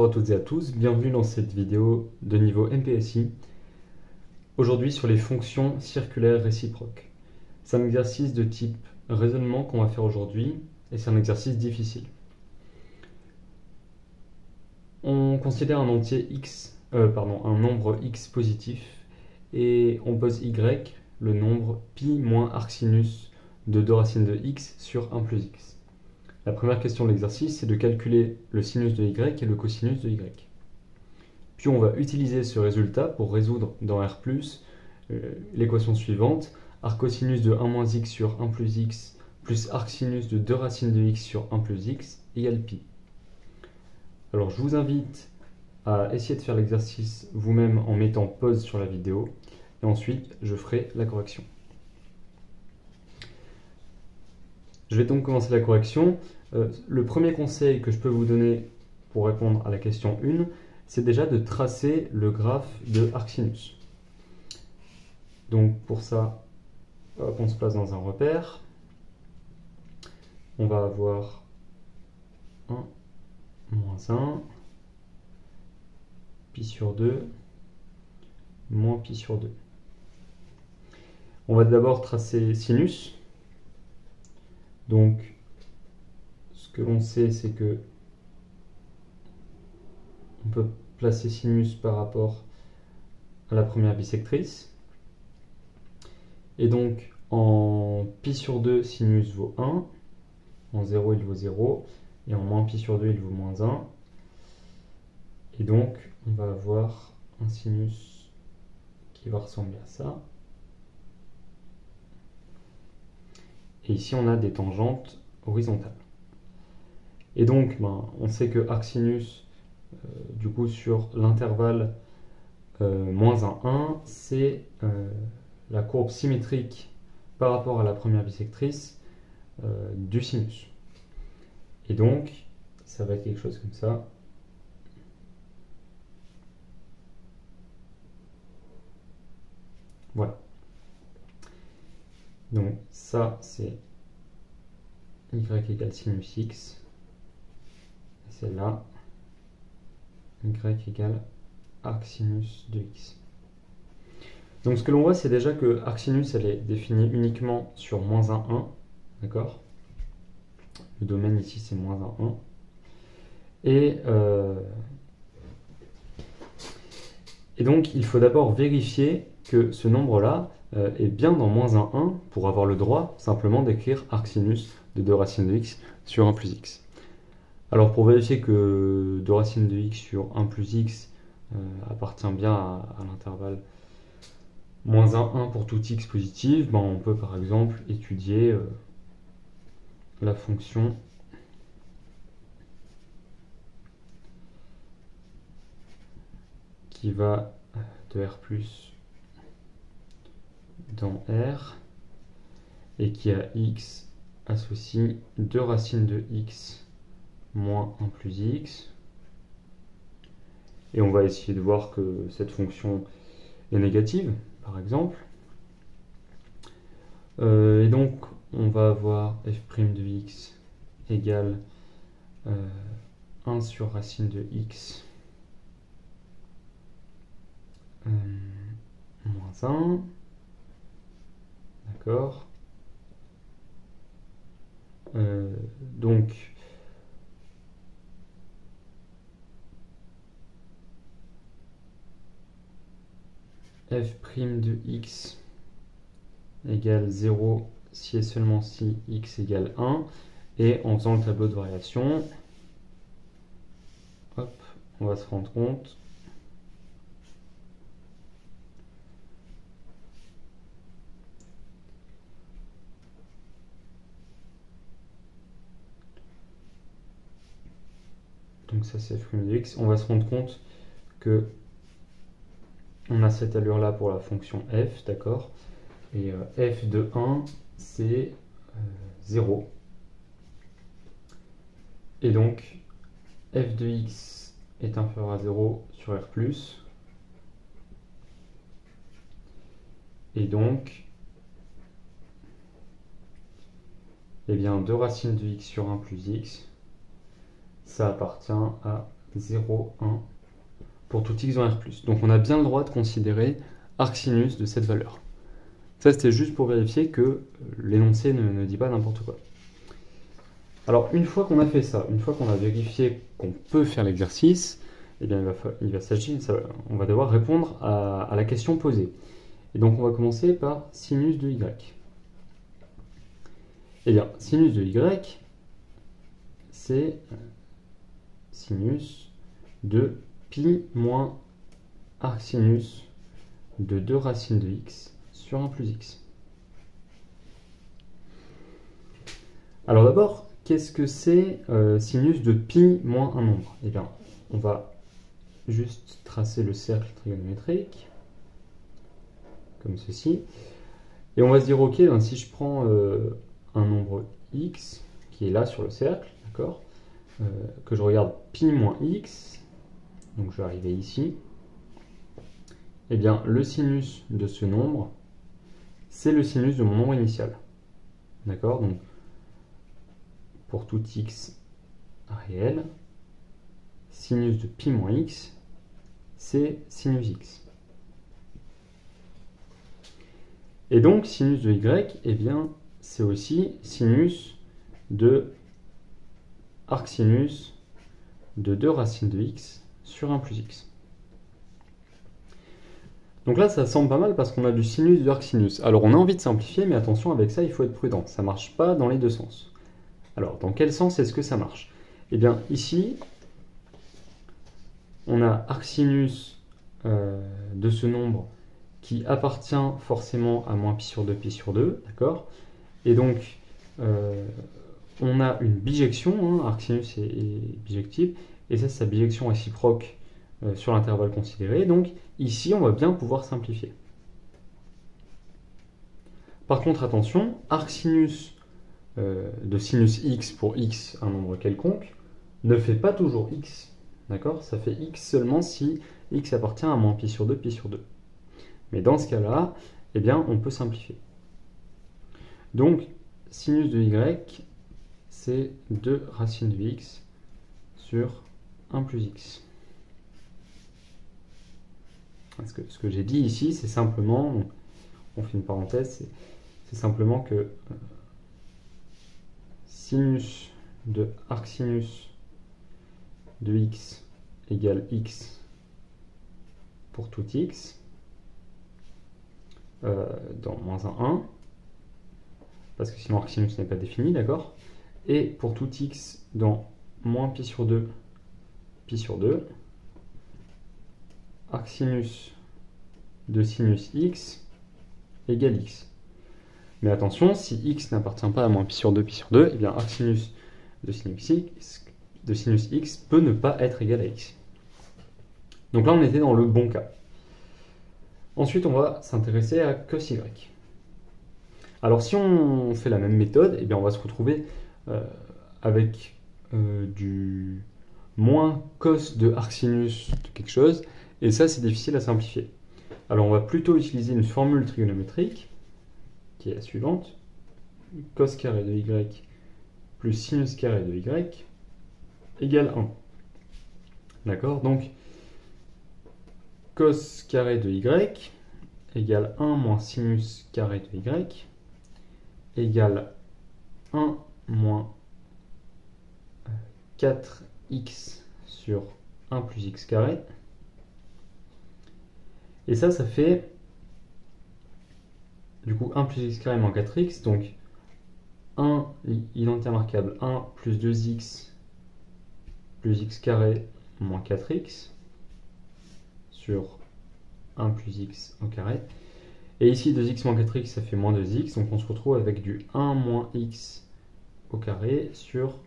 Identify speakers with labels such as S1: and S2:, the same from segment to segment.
S1: Bonjour à toutes et à tous, bienvenue dans cette vidéo de niveau MPSI. Aujourd'hui sur les fonctions circulaires réciproques. C'est un exercice de type raisonnement qu'on va faire aujourd'hui et c'est un exercice difficile. On considère un entier x, un nombre x positif et on pose y, le nombre pi moins arcsinus de 2 racines de x sur 1 plus x. La première question de l'exercice, c'est de calculer le sinus de y et le cosinus de y. Puis on va utiliser ce résultat pour résoudre dans R+, l'équation suivante, arccosinus de 1 moins x sur 1 plus x plus arcsinus de 2 racines de x sur 1 plus x égale pi. Alors je vous invite à essayer de faire l'exercice vous-même en mettant pause sur la vidéo, et ensuite je ferai la correction. Je vais donc commencer la correction. Le premier conseil que je peux vous donner pour répondre à la question 1, c'est déjà de tracer le graphe de arcsinus. Donc pour ça, on se place dans un repère. On va avoir 1, moins 1, pi sur 2, moins pi sur 2. On va d'abord tracer sinus. Donc, ce que l'on sait, c'est que on peut placer sinus par rapport à la première bisectrice. Et donc, en pi sur 2, sinus vaut 1. En 0, il vaut 0. Et en moins pi sur 2, il vaut moins 1. Et donc, on va avoir un sinus qui va ressembler à ça. Et ici, on a des tangentes horizontales. Et donc, on sait que arcsinus, du coup, sur l'intervalle moins 1, 1, c'est la courbe symétrique par rapport à la première bisectrice du sinus. Et donc, ça va être quelque chose comme ça. Voilà. Donc ça, c'est y égale sinus x. Et celle-là, y égale arcsinus de x. Donc ce que l'on voit, c'est déjà que arcsinus, elle est définie uniquement sur moins 1, 1. D'accord? Le domaine ici, c'est moins 1, 1. Et donc, il faut d'abord vérifier que ce nombre-là est bien dans moins 1, 1 pour avoir le droit simplement d'écrire arcsinus de 2 racines de x sur 1 plus x. Alors, pour vérifier que 2 racines de x sur 1 plus x appartient bien à l'intervalle moins 1, 1 pour tout x positif, on peut par exemple étudier la fonction qui va de R+ dans R et qui a x associe 2 racines de x moins 1 plus x. Et on va essayer de voir que cette fonction est négative, par exemple. Et donc, on va avoir f' de x égale 1 sur racine de x moins 1. D'accord. Donc, f' de x égale 0 si et seulement si x égale 1. Et en faisant le tableau de variation, hop, on va se rendre compte donc ça c'est f' de x, on va se rendre compte que on a cette allure là pour la fonction f, d'accord, et f de 1 c'est 0, et donc f de x est inférieur à 0 sur R+, et donc eh bien 2 racines de x sur 1 plus x, ça appartient à 0, 1 pour tout x dans R+. Donc on a bien le droit de considérer arcsinus de cette valeur. Ça, c'était juste pour vérifier que l'énoncé ne dit pas n'importe quoi. Alors, une fois qu'on a fait ça, une fois qu'on a vérifié qu'on peut faire l'exercice, eh bien, on va devoir répondre à la question posée. Et donc, on va commencer par sinus de y. Eh bien, sinus de y, c'est sinus de pi moins arcsinus de 2 racines de x sur 1 plus x. Alors d'abord, qu'est-ce que c'est sinus de pi moins un nombre? Eh bien, on va juste tracer le cercle trigonométrique, comme ceci. Et on va se dire, ok, ben, si je prends un nombre x, qui est là sur le cercle, d'accord, que je regarde pi moins x, donc je vais arriver ici, eh bien, le sinus de ce nombre, c'est le sinus de mon nombre initial. D'accord? Donc, pour tout x réel, sinus de pi moins x, c'est sinus x. Et donc, sinus de y, eh bien, c'est aussi sinus de arcsinus de 2 racines de x sur 1 plus x. Donc là, ça semble pas mal parce qu'on a du sinus de arcsinus. Alors, on a envie de simplifier, mais attention, avec ça, il faut être prudent. Ça ne marche pas dans les deux sens. Alors, dans quel sens est-ce que ça marche? Eh bien, ici, on a arcsinus de ce nombre qui appartient forcément à moins pi sur 2, pi sur 2, d'accord? Et donc, on a une bijection, hein, arcsinus est bijectif, et ça, c'est sa bijection réciproque sur l'intervalle considéré. Donc, ici, on va bien pouvoir simplifier. Par contre, attention, arcsinus de sinus x pour x, un nombre quelconque, ne fait pas toujours x. D'accord? Ça fait x seulement si x appartient à moins pi sur 2, pi sur 2. Mais dans ce cas-là, eh bien, on peut simplifier. Donc, sinus de y, c'est 2 racines de x sur 1 plus x. Ce que j'ai dit ici, c'est simplement, on fait une parenthèse, c'est simplement que sinus de arcsinus de x égale x pour tout x dans moins 1, parce que sinon arcsinus n'est pas défini, d'accord? Et pour tout x dans moins pi sur 2, arcsinus de sinus x égale x. Mais attention, si x n'appartient pas à moins pi sur 2, eh bien arcsinus de sinus x peut ne pas être égal à x. Donc là, on était dans le bon cas. Ensuite, on va s'intéresser à cos y. Alors, si on fait la même méthode, eh bien, on va se retrouver avec du moins cos de arcsinus de quelque chose, et ça, c'est difficile à simplifier. Alors, on va plutôt utiliser une formule trigonométrique, qui est la suivante. Cos carré de y plus sinus carré de y égale 1. D'accord? Donc, cos carré de y égale 1 moins sinus carré de y égale 1 moins 4x sur 1 plus x carré. Et ça fait du coup 1 plus x carré moins 4x, donc 1 identité remarquable 1 plus 2x plus x carré moins 4x sur 1 plus x au carré. Et ici 2x moins 4x ça fait moins 2x, donc on se retrouve avec du 1 moins x au carré sur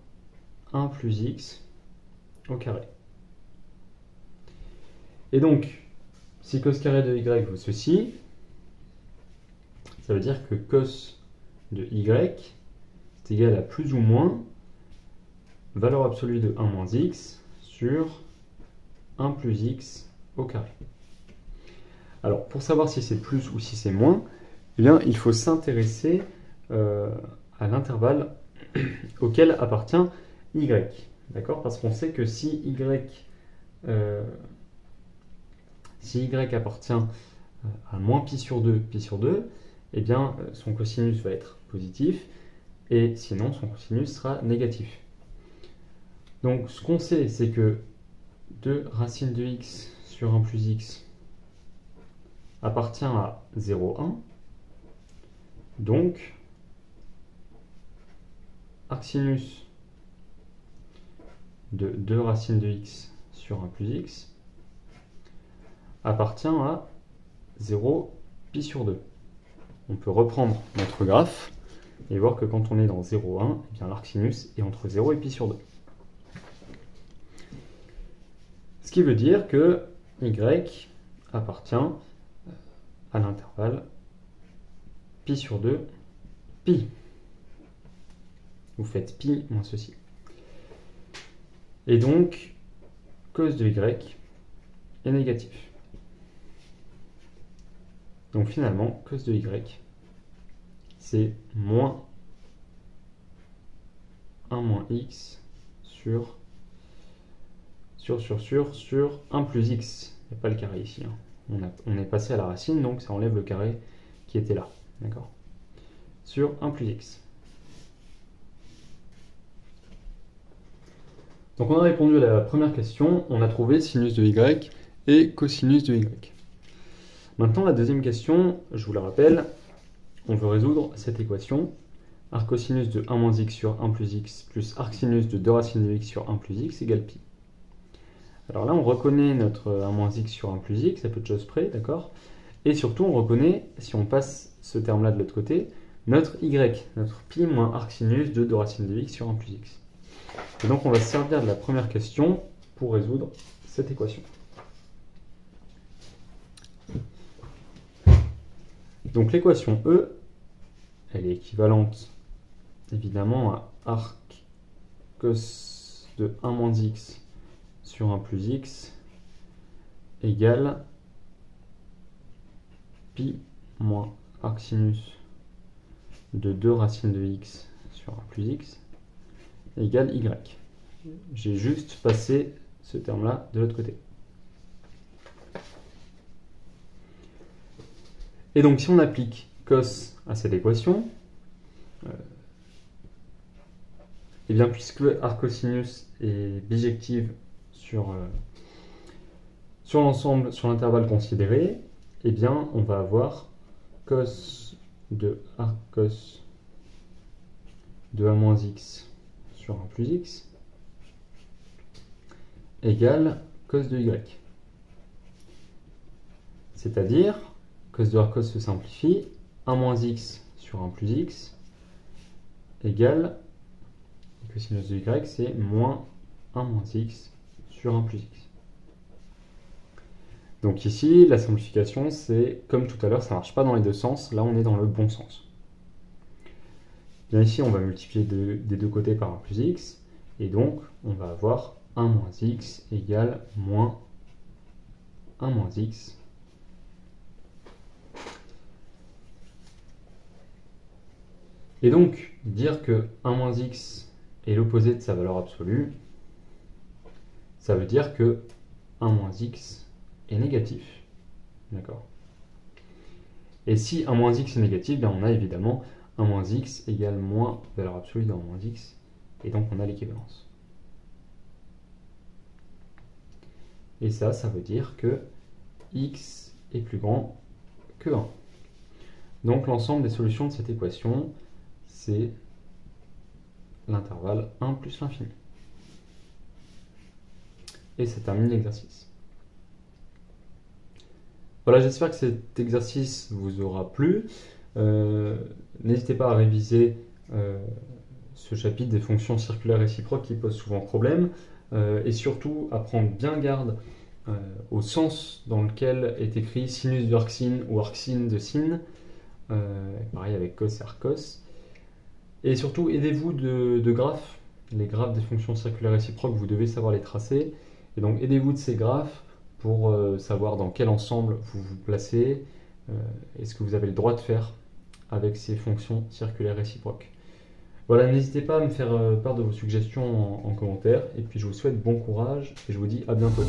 S1: 1 plus x au carré. Et donc, si cos carré de y vaut ceci, ça veut dire que cos de y est égal à plus ou moins valeur absolue de 1 moins x sur 1 plus x au carré. Alors, pour savoir si c'est plus ou si c'est moins, eh bien, il faut s'intéresser à l'intervalle auquel appartient y. D'accord? Parce qu'on sait que si y si y appartient à moins pi sur 2, eh bien son cosinus va être positif, et sinon son cosinus sera négatif. Donc ce qu'on sait, c'est que 2 racine de x sur 1 plus x appartient à 0,1. Donc, arcsinus de 2 racines de x sur 1 plus x appartient à 0 pi sur 2. On peut reprendre notre graphe et voir que quand on est dans 0,1, eh bien l'arcsinus est entre 0 et pi sur 2. Ce qui veut dire que y appartient à l'intervalle pi sur 2, pi. Vous faites pi moins ceci. Et donc, cos de y est négatif. Donc finalement, cos de y, c'est moins 1 moins x sur 1 plus x. Il n'y a pas le carré ici. On est passé à la racine, donc ça enlève le carré qui était là. D'accord ? Sur 1 plus x. Donc on a répondu à la première question, on a trouvé sinus de y et cosinus de y. Maintenant la deuxième question, je vous la rappelle, on veut résoudre cette équation. Arccosinus de 1 moins x sur 1 plus x plus arcsinus de 2 racines de x sur 1 plus x égale pi. Alors là on reconnaît notre 1 moins x sur 1 plus x, à peu de choses près, d'accord ? Et surtout on reconnaît, si on passe ce terme-là de l'autre côté, notre y, notre pi moins arcsinus de 2 racines de x sur 1 plus x. Et donc on va se servir de la première question pour résoudre cette équation. Donc l'équation E, elle est équivalente évidemment à arc cos de 1 moins x sur 1 plus x égale pi moins arcsinus de 2 racines de x sur 1 plus x égale y. J'ai juste passé ce terme-là de l'autre côté. Et donc si on applique cos à cette équation, et bien puisque arccosinus est bijective sur l'ensemble, sur l'intervalle considéré, eh bien on va avoir cos de arccos de 1 moins x sur 1 plus x égale cos de y. C'est-à-dire, cos de arccos se simplifie, 1 moins x sur 1 plus x égale, cosinus de y, c'est moins 1 moins x sur 1 plus x. Donc ici, la simplification, c'est comme tout à l'heure, ça ne marche pas dans les deux sens, là on est dans le bon sens. Bien ici, on va multiplier des deux côtés par 1 plus x, et donc on va avoir 1 moins x égale moins 1 moins x. Et donc, dire que 1 moins x est l'opposé de sa valeur absolue, ça veut dire que 1 moins x est négatif. D'accord ? Et si 1 moins x est négatif, bien on a évidemment 1 moins x égale moins valeur absolue de 1 moins x, et donc on a l'équivalence. Et ça veut dire que x est plus grand que 1. Donc l'ensemble des solutions de cette équation, c'est l'intervalle 1 plus l'infini. Et ça termine l'exercice. Voilà, j'espère que cet exercice vous aura plu. N'hésitez pas à réviser ce chapitre des fonctions circulaires réciproques qui posent souvent problème, et surtout à prendre bien garde au sens dans lequel est écrit sinus de arcsine ou arcsine de sine, pareil avec cos et arccos. Et surtout, aidez-vous de graphes. Les graphes des fonctions circulaires réciproques, vous devez savoir les tracer. Et donc, aidez-vous de ces graphes pour savoir dans quel ensemble vous vous placez et ce que vous avez le droit de faire avec ces fonctions circulaires réciproques. Voilà, n'hésitez pas à me faire part de vos suggestions en commentaire. Et puis je vous souhaite bon courage et je vous dis à bientôt.